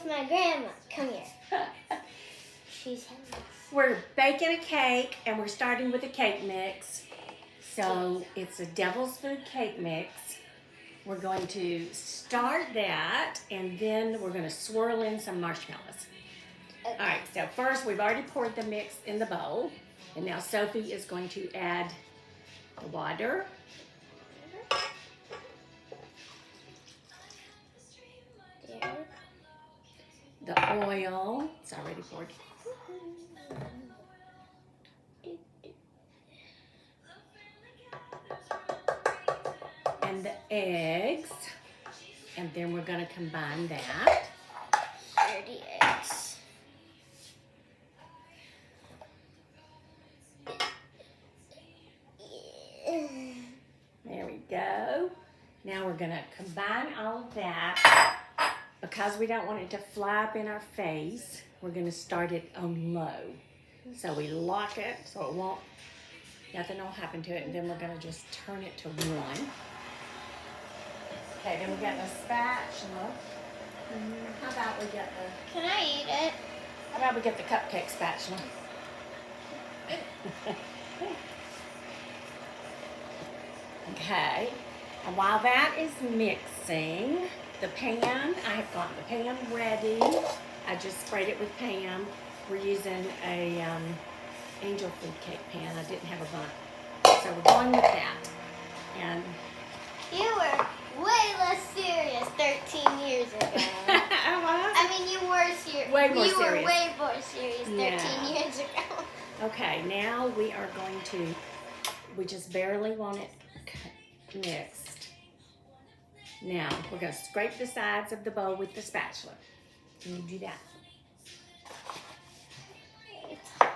with my grandma. Come here. She's having. We're baking a cake, and we're starting with a cake mix. So it's a Devil's Food cake mix. We're going to start that, and then we're going to swirl in some marshmallows. Okay. All right, so first we've already poured the mix in the bowl, and now Sophie is going to add the water. There. The oil. It's already poured. And the eggs. And then we're going to combine that. 30 eggs. There we go. Now we're going to combine all of that. Because we don't want it to fly up in our face, we're going to start it on low. So we lock it so it won't, nothing will happen to it. And then we're going to just turn it to 1. Okay, then we got the spatula. How about we get the, Can I eat it? how about we get the cupcake spatula? Okay, and while that is mixing, the pan, I have got the pan ready. I just sprayed it with Pam. We're using a angel food cake pan. I didn't have a bun. So we're going with that. And You were way less serious 13 years ago. I mean, you were serious. Way more you serious. were way more serious 13 Yeah. years ago. okay, now we are going to, we just barely want it mixed. Now, we're going to scrape the sides of the bowl with the spatula. Can you do that? It's hard.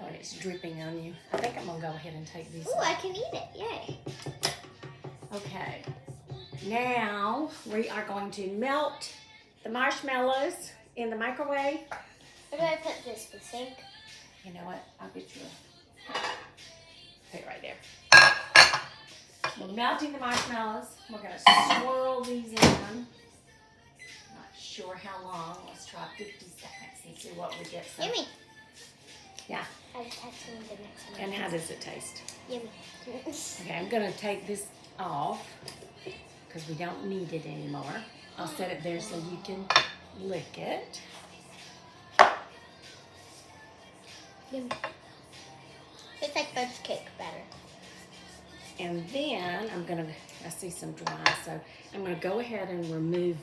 Oh, and it's dripping on you. I think I'm going to go ahead and take these. Ooh, I can eat it. Yay. Okay. Now, we are going to melt the marshmallows in the microwave. Where do I put this? The sink? You know what? I'll get you a... Put it right there. We're melting the marshmallows. We're going to swirl these in. Not sure how long. Let's try 50 seconds and see what we get. So, Yummy. yeah. I just had some of the next one. And how does it taste? Yummy. Okay, I'm going to take this off because we don't need it anymore. I'll set it there so you can lick it. Yummy. It's like fudge cake batter. And then I'm going to, I see some dry, so I'm going to go ahead and remove,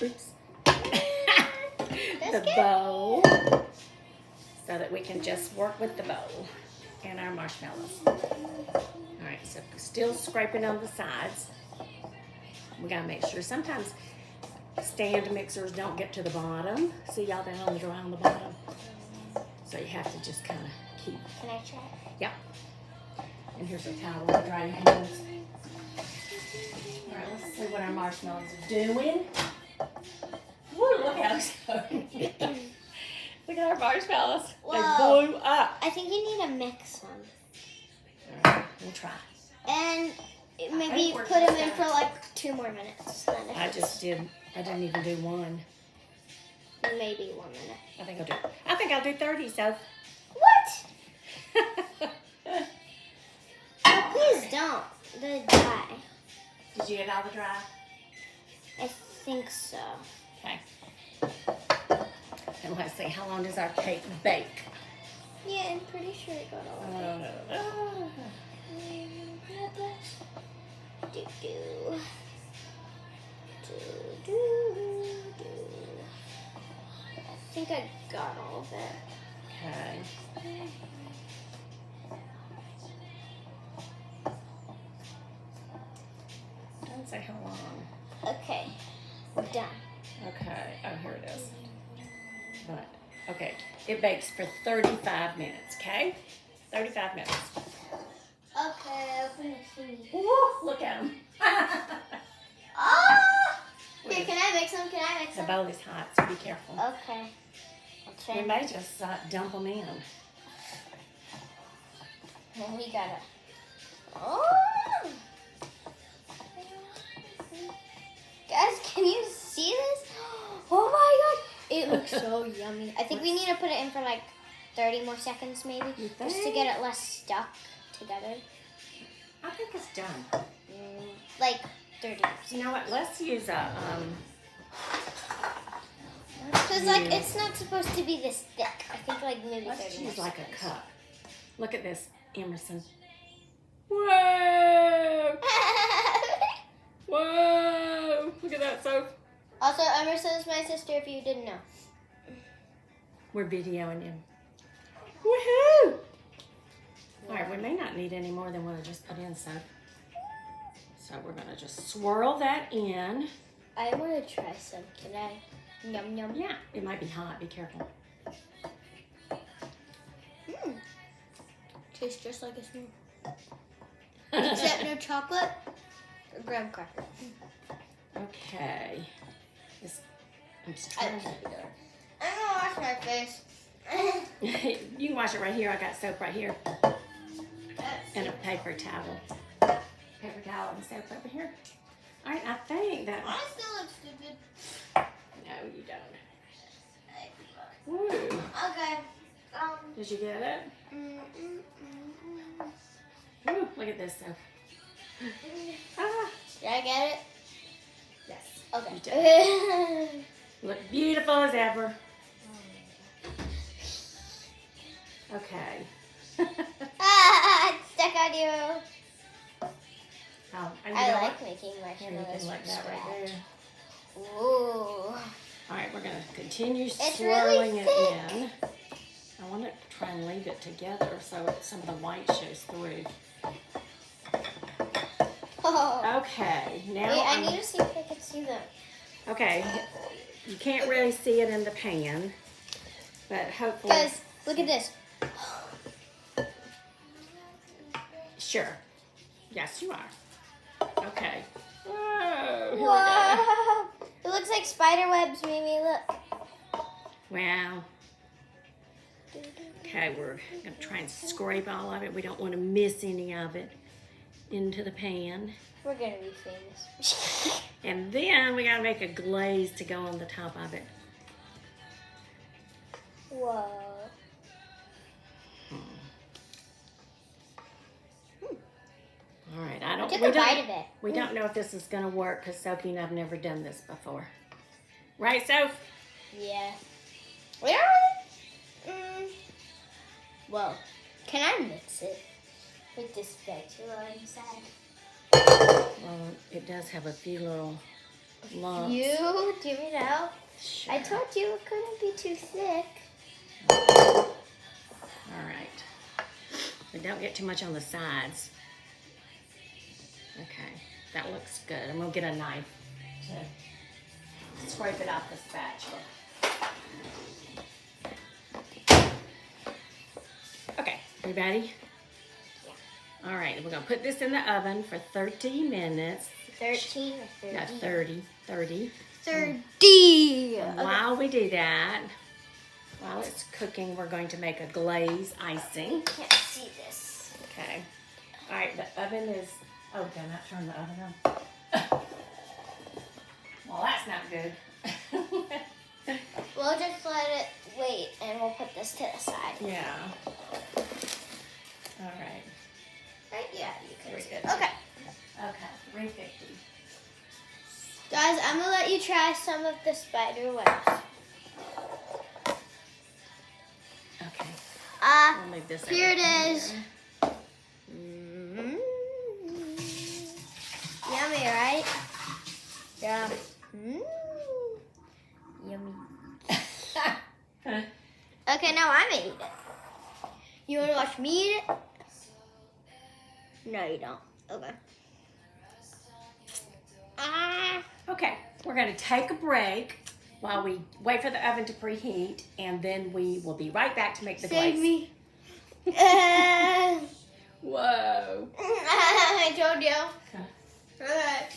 oops, the bowl so that we can just work with the bowl and our marshmallows. All right, so still scraping on the sides. We got to make sure. Sometimes stand mixers don't get to the bottom. See y'all down on the dry on the bottom? So you have to just kind of keep. Can I try it? Yep. And here's a towel to dry your hands. All right, let's see what our marshmallows are doing. Woo, look how look at our marshmallows. Whoa. They blew up. I think you need to mix them. All right, we'll try. And maybe think we're put them just in gonna- for like 2 more minutes. Then if I it's- just did. I didn't even do 1. Maybe 1 minute. I think I'll do 30. So. What? Oh, please don't. The dry. Did you get all the dry? I think so. Okay. And let's see, how long does our cake bake? Yeah, I'm pretty sure it got all of it. Do do. Do do do. I think I got all of it. Okay. Don't say how long. Okay, done. Okay. Oh, here it is. But, okay. It bakes for 35 minutes, okay? 35 minutes. Okay, open the thingy. Woo, look at them. Ah! Here, can I make some? Can I make The some? bowl is hot, so be careful. Okay. I'll try. We may just dump them in. Then we gotta. Oh! Guys, think we need to put it in for like 30 more seconds maybe. You Just to think? get it less stuck together. I think it's done. Like 30 more. You know what? Let's use a Because like it's not supposed to be this thick. I think like maybe 30 let's more use like a seconds. cup. Look at this, Emerson. Whoa! Whoa! Look at that, Soph. Also, Emerson's my sister. If you didn't know. We're videoing him. Woohoo! All right, we may not need any more than what I just put in, Soph. So we're gonna just swirl that in. I want to try some. Can I? Yum yum. Yeah, it might be hot. Be careful. Tastes just like a spoon. Except no chocolate or graham cracker. Okay. I'm just I trying don't I'm gonna wash my face. You can wash it right here. I got soap right here. And a paper towel. Paper towel and soap over here. All right, I think that... I still look stupid. No, you don't. Woo. Okay. Did you get it? Woo, look at this, Soph. Ah. Did I get it? Yes. Okay. You did. Look beautiful as ever. Okay. It's stuck on you. Oh, and I you know like what? making Here, marshmallows you can like from that right scratch. there. Ooh. All right, we're gonna continue It's swirling really it in. I want to try and leave it together so some of the white shows through. Oh. Okay, now Wait, I need to see if I can see them. Okay, you can't really see it in the pan, but hopefully. Because, look at this. Sure. Yes, you are. Okay. Whoa. Here we go. Whoa. It looks like spider webs, Mimi. Look. Wow. Okay, we're gonna try and scrape all of it. We don't want to miss any of it into the pan. We're going to be famous. And then we gotta make a glaze to go on the top of it. Whoa. All right, I don't. Took we a don't- bite of it. We don't know if this is gonna work because Sophie and I've never done this before. Right, Soph? Yeah. Where? Well, can I mix it with the spatula inside? Well, it does have a few little lumps. You? Do you know? Sure. I told you it couldn't be too thick. All right. But don't get too much on the sides. Okay, that looks good. I'm gonna get a knife to scrape it off the spatula. Okay, you ready? Yeah. All right, we're gonna put this in the oven for 30 minutes. 13 or 30? No, 30. 30. 30! And while we do that, while it's cooking, we're going to make a glaze icing. Can't see this. Okay. All right, the oven is... Oh, did I not turn the oven on? Well, that's not good. We'll just let it wait and we'll put this to the side. Yeah. All right. Right? Yeah, you can Very see good. it. Okay. Okay, 350. Guys, I'm gonna let you try some of the spider webs. Okay. We'll leave this Here it over is. here. Yummy, right? Yeah. Yummy. Okay, now I'm gonna eat it. You wanna watch me eat it? No, you don't. Okay. Okay, we're going to take a break while we wait for the oven to preheat, and then we will be right back to make the Save glaze. me. Whoa. I told you. Okay. Okay.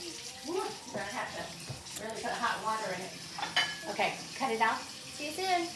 We're going to have to really put hot water in it. Okay, cut it off. See you soon.